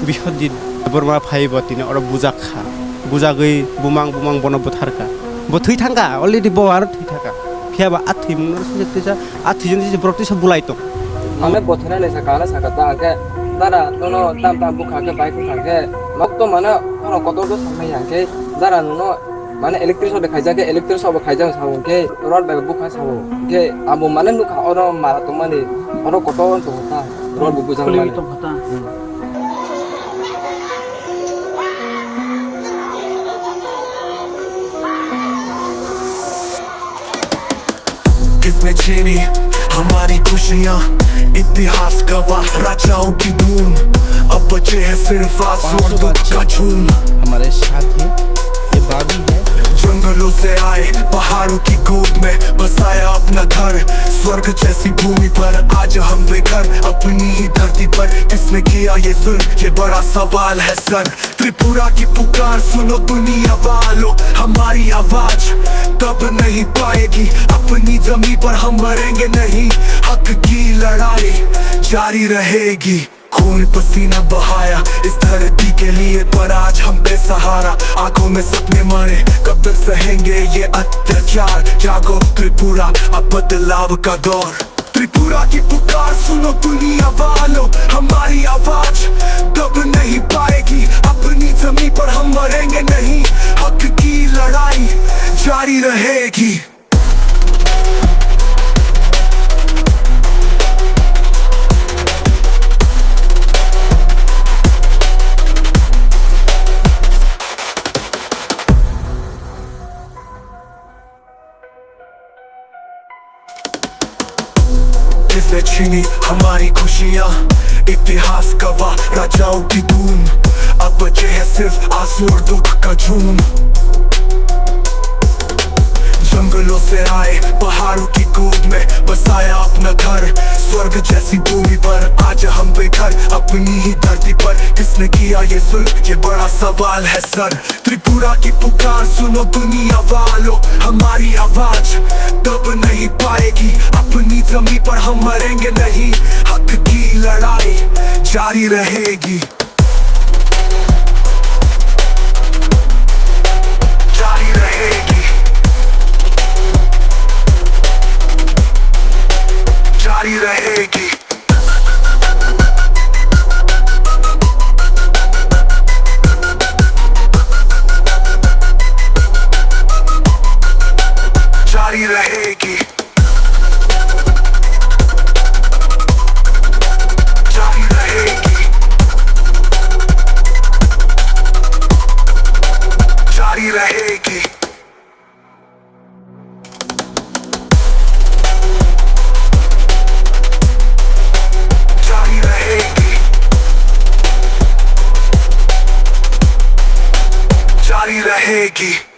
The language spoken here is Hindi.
बिखौ दिन बोरमा फायोबा दिन और बुजा खा बुजा गई बुमां बुमां बन बुथारका बो थै थांगा अलरेडी बो आरो थै थांगा फियाबा आथै मुंनो सेतेजा आथैजों जे ब्रति सब बुलाय तो हमें बोथना नहीं सकाला सकता आगे दारा दोनों ताम ताम बुखा के बाइक उठा के मग तो माने कोनो कतो तो समय आके दारा नुनो माने इलेक्ट्रिक सब खाइ जाके इलेक्ट्रिक सब खाइ जां सावो के रोड बाइक बुखा सावो के आबो माने नुखा और मारा तो माने और कतो तो होता रोड बुखा माने तो होता किसने छीनी हमारी खुशियाँ इतिहास गवाह राजाओं की धूम अब बचे हैं सिर्फ आंसू और दुख का झूम हमारे साथ है ये बाबी है जंगलों से आए पहाड़ों की गोद में बसाया अपना घर स्वर्ग जैसी भूमि पर आज हम बेघर अपनी ही धरती पर किसने किया ये जुल्म ये बड़ा सवाल है सर त्रिपुरा की पुकार सुनो दुनिया वालों हमारी आवाज तब नहीं पाएगी अपनी जमीन पर हम मरेंगे नहीं हक की लड़ाई जारी रहेगी खून पसीना बहाया इस धरती के लिए पर आज हम बेसहारा आंखों में सपने मरे कब तक सहेंगे ये अत्याचार जागो त्रिपुरा अब बदलाव का दौर त्रिपुरा की पुकार सुनो दुनिया वालों हमारी आवाज तब नहीं पाएगी अपनी जमीन पर हम मरेंगे नहीं हक की लड़ाई जारी रहेगी किसने छीनी हमारी खुशियाँ इतिहास गवाह राजाओं की धूम अब बचे हैं सिर्फ आंसू और दुख का झूम जंगलों से आए पहाड़ों की गोद में बसाया अपना घर स्वर्ग जैसी भूमि पर आज हम बेघर अपनी ही धरती पर किसने किया ये जुल्म ये बड़ा सवाल है सर त्रिपुरा की पुकार सुनो दुनिया वालों हमारी आवाज तब नहीं पाएगी अपनी जमीन पर हम मरेंगे नहीं हक की लड़ाई जारी रहेगी जारी रहेगी जारी रहेगी जारी रहेगी जारी रहेगी जारी रहेगी जारी रहेगी